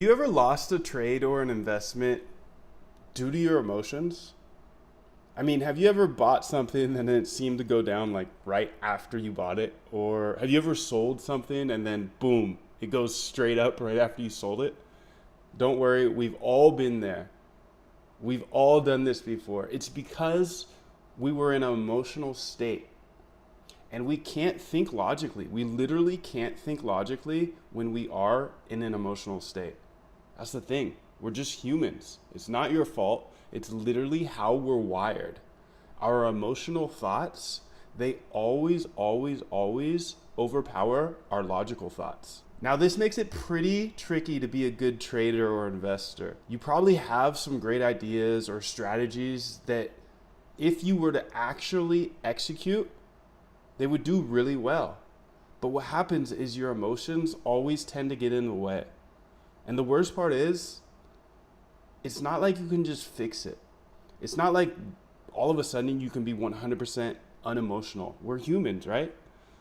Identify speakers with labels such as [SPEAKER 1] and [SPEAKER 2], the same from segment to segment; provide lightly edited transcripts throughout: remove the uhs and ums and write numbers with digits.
[SPEAKER 1] You ever lost a trade or an investment due to your emotions? I mean, have you ever bought something and then it seemed to go down like right after you bought it? Or have you ever sold something and then boom, it goes straight up right after you sold it? Don't worry, we've all been there. We've all done this before. It's because we were in an emotional state and we can't think logically. We literally can't think logically when we are in an emotional state. That's the thing. We're just humans. It's not your fault. It's literally how we're wired. Our emotional thoughts, they always overpower our logical thoughts. Now, this makes it pretty tricky to be a good trader or investor. You probably have some great ideas or strategies that, if you were to actually execute, they would do really well. But what happens is your emotions always tend to get in the way. And the worst part is, it's not like you can just fix it. It's not like all of a sudden you can be 100% unemotional. We're humans, right?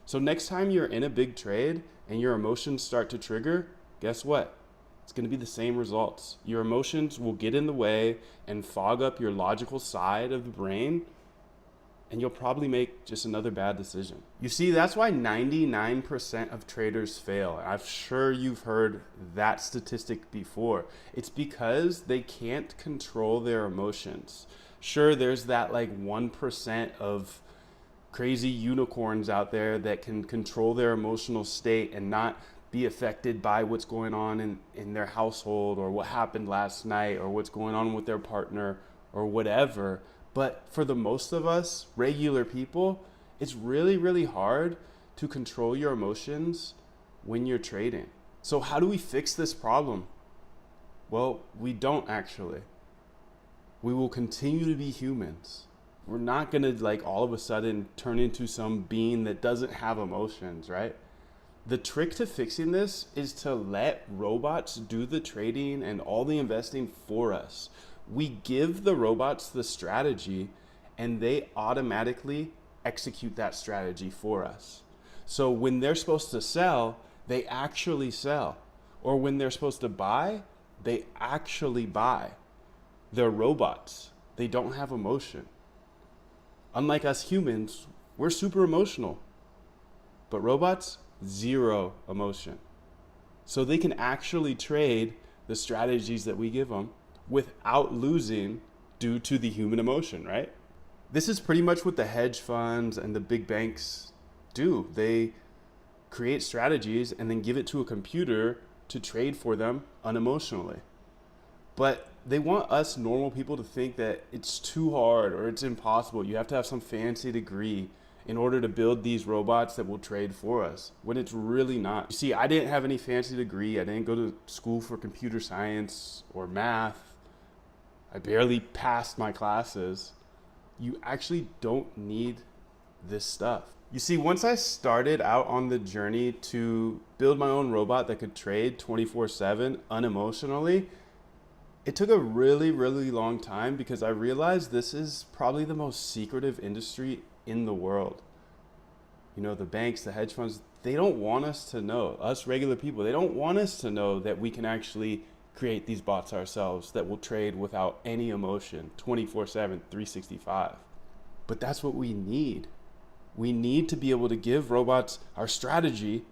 [SPEAKER 1] So next time you're in a big trade and your emotions start to trigger, guess what? It's going to be the same results. Your emotions will get in the way and fog up your logical side of the brain, and you'll probably make just another bad decision. You see, that's why 99% of traders fail. I'm sure you've heard that statistic before. It's because they can't control their emotions. Sure, there's that like 1% of crazy unicorns out there that can control their emotional state and not be affected by what's going on in their household or what happened last night or what's going on with their partner or whatever. But for the most of us, regular people, it's really hard to control your emotions when you're trading. So how do we fix this problem? Well, we don't actually. We will continue to be humans. We're not gonna like all of a sudden turn into some being that doesn't have emotions, right? The trick to fixing this is to let robots do the trading and all the investing for us. We give the robots the strategy and they automatically execute that strategy for us. So when they're supposed to sell, they actually sell. Or when they're supposed to buy, they actually buy. They're robots. They don't have emotion. Unlike us humans, we're super emotional. But robots, zero emotion. So they can actually trade the strategies that we give them without losing due to the human emotion, right? This is pretty much what the hedge funds and the big banks do. They create strategies and then give it to a computer to trade for them unemotionally. But they want us normal people to think that it's too hard or it's impossible. You have to have some fancy degree in order to build these robots that will trade for us, when it's really not. You see, I didn't have any fancy degree. I didn't go to school for computer science or math. I barely passed my classes. You actually don't need this stuff. You see, once I started out on the journey to build my own robot that could trade 24/7 unemotionally, it took a really long time because I realized this is probably the most secretive industry in the world. You know, the banks, the hedge funds, they don't want us to know, us regular people, they don't want us to know that we can actually create these bots ourselves that will trade without any emotion 24/7, 365. But that's what we need. We need to be able to give robots our strategy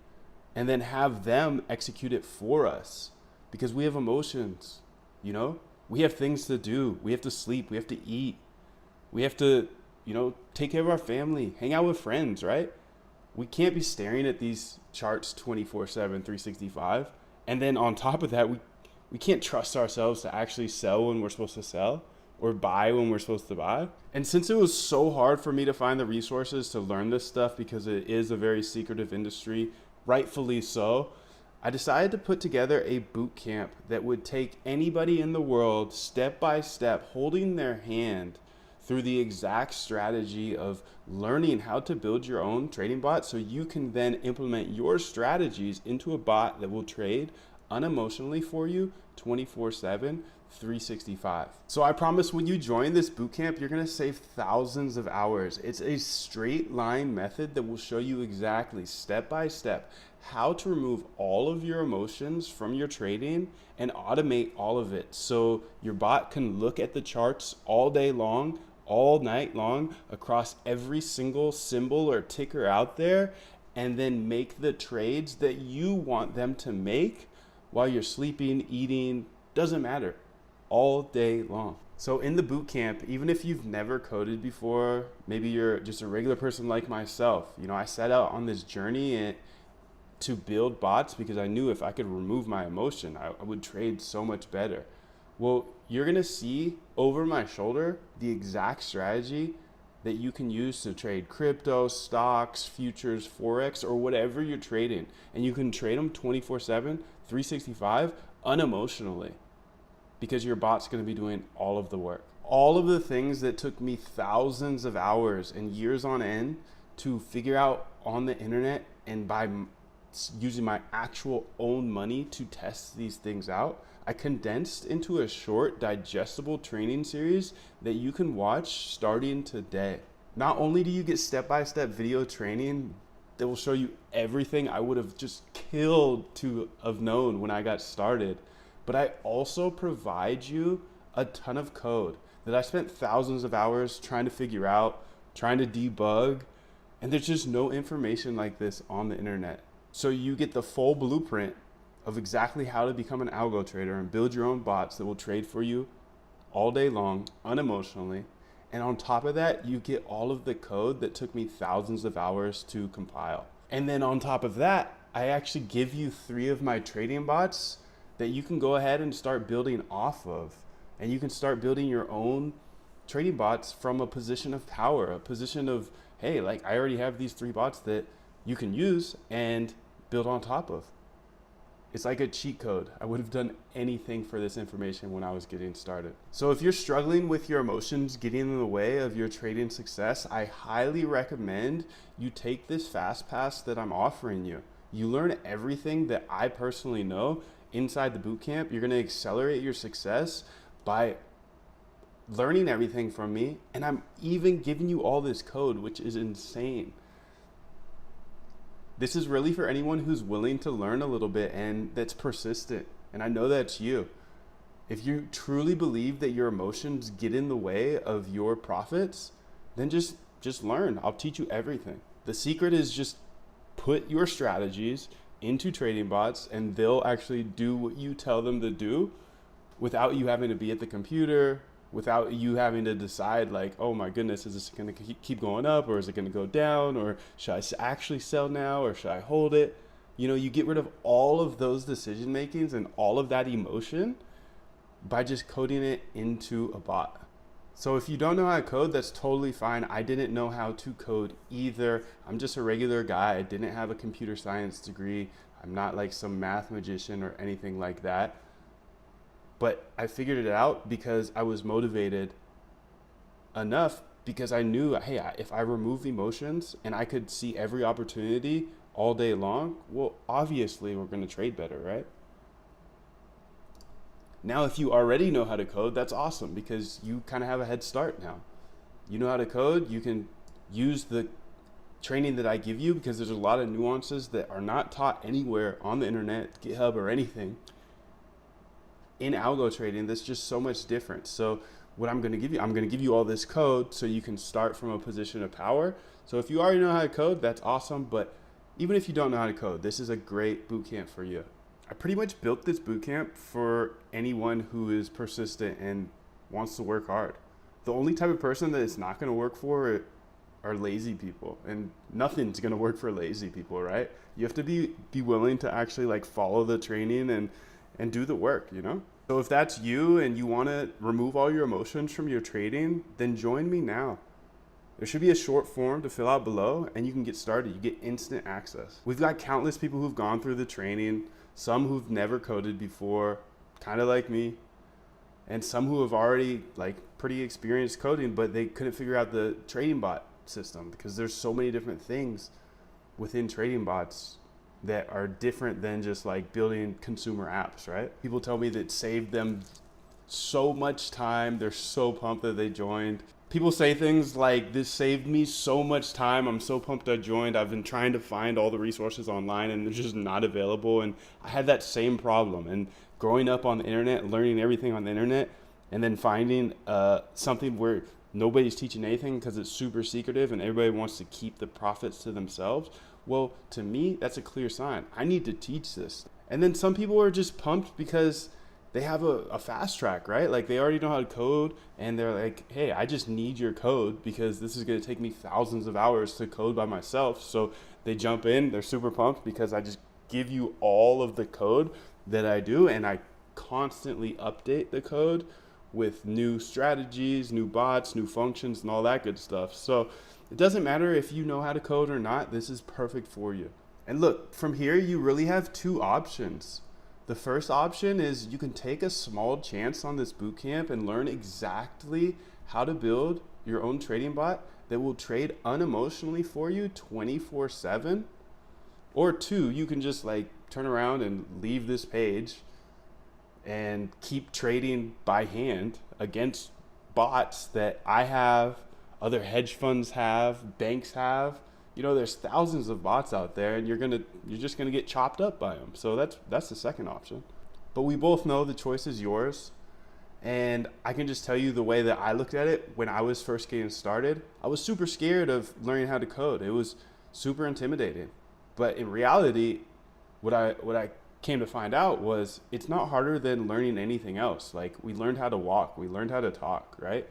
[SPEAKER 1] and then have them execute it for us because we have emotions, you know? We have things to do. We have to sleep. We have to eat. We have to, take care of our family, hang out with friends, right? We can't be staring at these charts 24/7, 365. And then on top of that, we can't trust ourselves to actually sell when we're supposed to sell or buy when we're supposed to buy. And since it was so hard for me to find the resources to learn this stuff because it is a very secretive industry, rightfully so, I decided to put together a boot camp that would take anybody in the world step by step, holding their hand through the exact strategy of learning how to build your own trading bot so you can then implement your strategies into a bot that will trade unemotionally for you 24/7, 365. So I promise when you join this bootcamp, you're gonna save thousands of hours. It's a straight line method that will show you exactly step by step how to remove all of your emotions from your trading and automate all of it so your bot can look at the charts all day long, all night long, across every single symbol or ticker out there, and then make the trades that you want them to make while you're sleeping, eating, doesn't matter, all day long. So in the boot camp, even if you've never coded before, maybe you're just a regular person like myself, I set out on this journey to build bots because I knew if I could remove my emotion, I would trade so much better. Well, you're gonna see over my shoulder the exact strategy that you can use to trade crypto, stocks, futures, Forex, or whatever you're trading. And you can trade them 24/7, 365, unemotionally, because your bot's gonna be doing all of the work. All of the things that took me thousands of hours and years on end to figure out on the internet and by using my actual own money to test these things out, I condensed into a short, digestible training series that you can watch starting today. Not only do you get step-by-step video training that will show you everything I would have just killed to have known when I got started, but I also provide you a ton of code that I spent thousands of hours trying to figure out, trying to debug, and there's just no information like this on the internet. So you get the full blueprint of exactly how to become an algo trader and build your own bots that will trade for you all day long, unemotionally. And on top of that, you get all of the code that took me thousands of hours to compile. And then on top of that, I actually give you 3 of my trading bots that you can go ahead and start building off of. And you can start building your own trading bots from a position of power, a position of, hey, like I already have these 3 bots that you can use and build on top of. It's like a cheat code. I would have done anything for this information when I was getting started. So if you're struggling with your emotions getting in the way of your trading success, I highly recommend you take this fast pass that I'm offering you. You learn everything that I personally know inside the bootcamp. You're gonna accelerate your success by learning everything from me, and I'm even giving you all this code, which is insane. This is really for anyone who's willing to learn a little bit and that's persistent. And I know that's you. If you truly believe that your emotions get in the way of your profits, then just learn. I'll teach you everything. The secret is just put your strategies into trading bots and they'll actually do what you tell them to do without you having to be at the computer, without you having to decide like, oh my goodness, is this going to keep going up or is it going to go down, or should I actually sell now or should I hold it? You get rid of all of those decision makings and all of that emotion by just coding it into a bot. So if you don't know how to code, that's totally fine. I didn't know how to code either. I'm just a regular guy. I didn't have a computer science degree. I'm not like some math magician or anything like that. But I figured it out because I was motivated enough, because I knew, hey, if I remove emotions and I could see every opportunity all day long, well, obviously we're going to trade better, right? Now, if you already know how to code, that's awesome because you kind of have a head start now. You know how to code, you can use the training that I give you because there's a lot of nuances that are not taught anywhere on the internet, GitHub or anything. In algo trading, that's just so much different. So what I'm going to give you all this code so you can start from a position of power. So if you already know how to code, that's awesome. But even if you don't know how to code, this is a great bootcamp for you. I pretty much built this bootcamp for anyone who is persistent and wants to work hard. The only type of person that it's not going to work for are lazy people, and nothing's going to work for lazy people, right? You have to be willing to actually like follow the training and do the work, So if that's you and you want to remove all your emotions from your trading, then join me now. There should be a short form to fill out below and you can get started. You get instant access. We've got countless people who've gone through the training, some who've never coded before, kind of like me, and some who have already like pretty experienced coding, but they couldn't figure out the trading bot system because there's so many different things within trading bots that are different than just like building consumer apps, right? People tell me that saved them so much time. They're so pumped that they joined. People say things like, this saved me so much time. I'm so pumped I joined. I've been trying to find all the resources online and they're just not available. And I had that same problem. And growing up on the internet, learning everything on the internet, and then finding something where nobody's teaching anything because it's super secretive and everybody wants to keep the profits to themselves. Well, to me, that's a clear sign. I need to teach this. And then some people are just pumped because they have a fast track, right? Like they already know how to code and they're like, hey, I just need your code because this is going to take me thousands of hours to code by myself. So they jump in, they're super pumped because I just give you all of the code that I do, and I constantly update the code with new strategies, new bots, new functions, and all that good stuff. So it doesn't matter if you know how to code or not, this is perfect for you. And look, from here, you really have two options. The first option is you can take a small chance on this bootcamp and learn exactly how to build your own trading bot that will trade unemotionally for you 24/7. Or two, you can just like turn around and leave this page and keep trading by hand against bots that I have, other hedge funds have, banks have. You know, there's thousands of bots out there, and you're just gonna get chopped up by them. So that's the second option. But we both know the choice is yours. And I can just tell you the way that I looked at it when I was first getting started. I was super scared of learning how to code. It was super intimidating. But in reality, what I came to find out was it's not harder than learning anything else. Like we learned how to walk, we learned how to talk, right?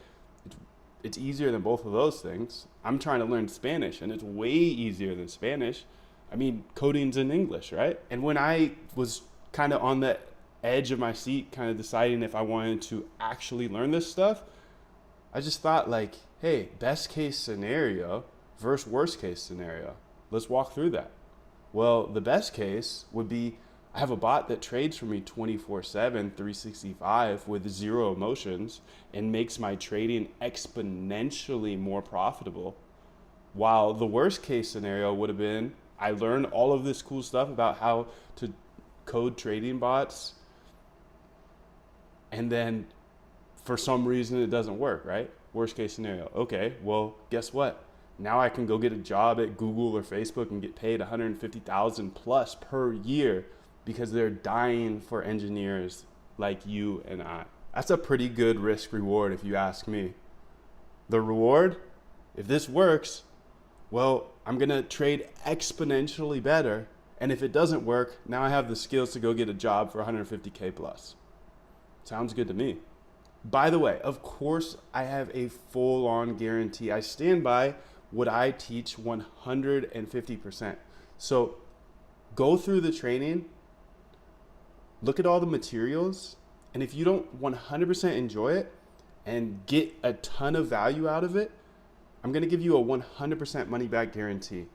[SPEAKER 1] It's easier than both of those things. I'm trying to learn Spanish and it's way easier than Spanish. I mean, coding's in English, right? And when I was kind of on the edge of my seat, kind of deciding if I wanted to actually learn this stuff, I just thought like, hey, best case scenario versus worst case scenario. Let's walk through that. Well, the best case would be I have a bot that trades for me 24/7, 365 with zero emotions and makes my trading exponentially more profitable. While the worst case scenario would have been I learned all of this cool stuff about how to code trading bots, and then for some reason it doesn't work, right? Worst case scenario. Okay, well, guess what? Now I can go get a job at Google or Facebook and get paid 150,000 plus per year because they're dying for engineers like you and I. That's a pretty good risk reward if you ask me. The reward, if this works, well, I'm gonna trade exponentially better. And if it doesn't work, now I have the skills to go get a job for 150K plus. Sounds good to me. By the way, of course, I have a full-on guarantee. I stand by what I teach 150%. So go through the training, look at all the materials, and if you don't 100% enjoy it and get a ton of value out of it, I'm gonna give you a 100% money back guarantee.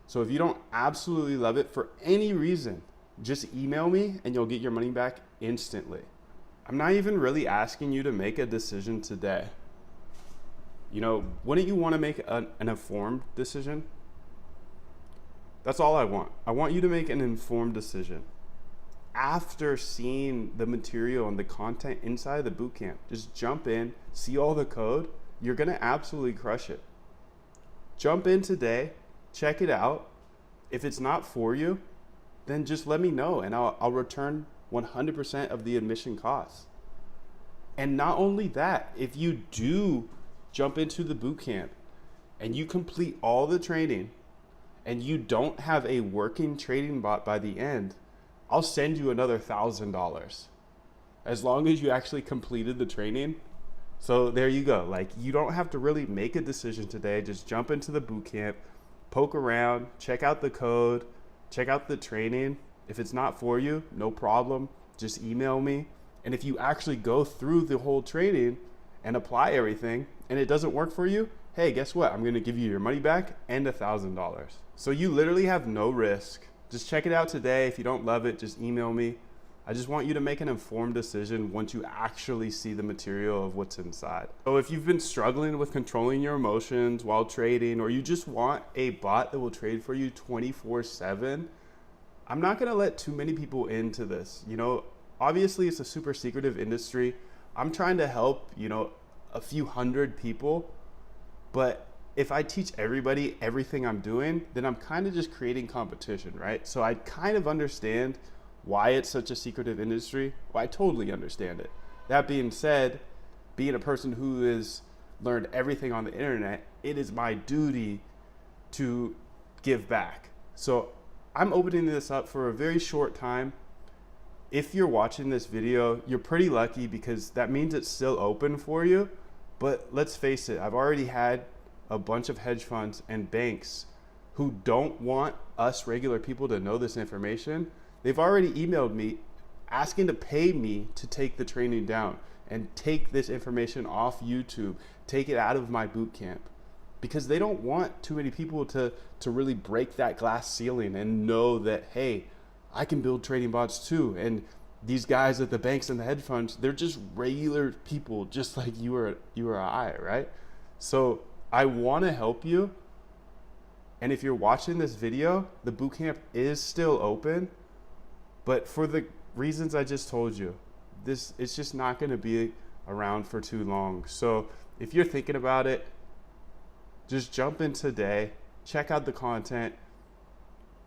[SPEAKER 1] So if you don't absolutely love it for any reason, just email me and you'll get your money back instantly. I'm not even really asking you to make a decision today. You know, wouldn't you want to make an informed decision? That's all I want. I want you to make an informed decision. After seeing the material and the content inside the bootcamp, just jump in, see all the code. You're going to absolutely crush it. Jump in today, check it out. If it's not for you, then just let me know and I'll return 100% of the admission costs. And not only that, if you do jump into the bootcamp and you complete all the training and you don't have a working trading bot by the end, I'll send you another $1,000 as long as you actually completed the training. So there you go. Like, you don't have to really make a decision today. Just jump into the bootcamp, poke around, check out the code, check out the training. If it's not for you, no problem. Just email me. And if you actually go through the whole training and apply everything and it doesn't work for you, hey, guess what? I'm going to give you your money back and $1,000. So you literally have no risk. Just check it out today. If you don't love it, just email me. I just want you to make an informed decision once you actually see the material of what's inside. So if you've been struggling with controlling your emotions while trading, or you just want a bot that will trade for you 24/7, I'm not gonna let too many people into this. You know, obviously it's a super secretive industry. I'm trying to help, you know, a few hundred people But if I teach everybody everything I'm doing, then I'm kind of just creating competition, right? So I kind of understand why it's such a secretive industry. Well, I totally understand it. That being said, being a person who has learned everything on the internet, it is my duty to give back. So I'm opening this up for a very short time. If you're watching this video, you're pretty lucky because that means it's still open for you. But let's face it, I've already had a bunch of hedge funds and banks who don't want us regular people to know this information. They've already emailed me asking to pay me to take the training down and take this information off YouTube, take it out of my boot camp, because they don't want too many people to really break that glass ceiling and know that, hey, I can build trading bots too. And these guys at the banks and the hedge funds, they're just regular people just like you or I, right? So I want to help you. And if you're watching this video, the bootcamp is still open, but for the reasons I just told you, it's just not going to be around for too long. So if you're thinking about it, just jump in today, check out the content,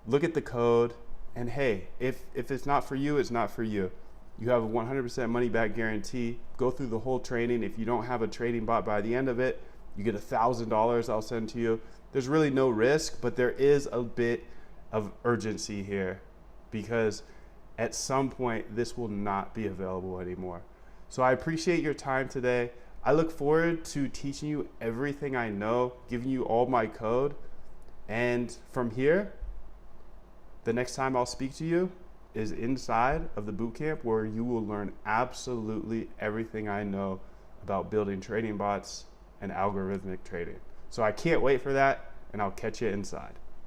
[SPEAKER 1] look at the code, and hey, if it's not for you, it's not for you. You have a 100% money back guarantee. Go through the whole training. If you don't have a trading bot by the end of it, you get $1,000 I'll send to you. There's really no risk, but there is a bit of urgency here because at some point this will not be available anymore. So I appreciate your time today. I look forward to teaching you everything I know, giving you all my code. And from here, the next time I'll speak to you is inside of the bootcamp where you will learn absolutely everything I know about building trading bots and algorithmic trading. So I can't wait for that, and I'll catch you inside.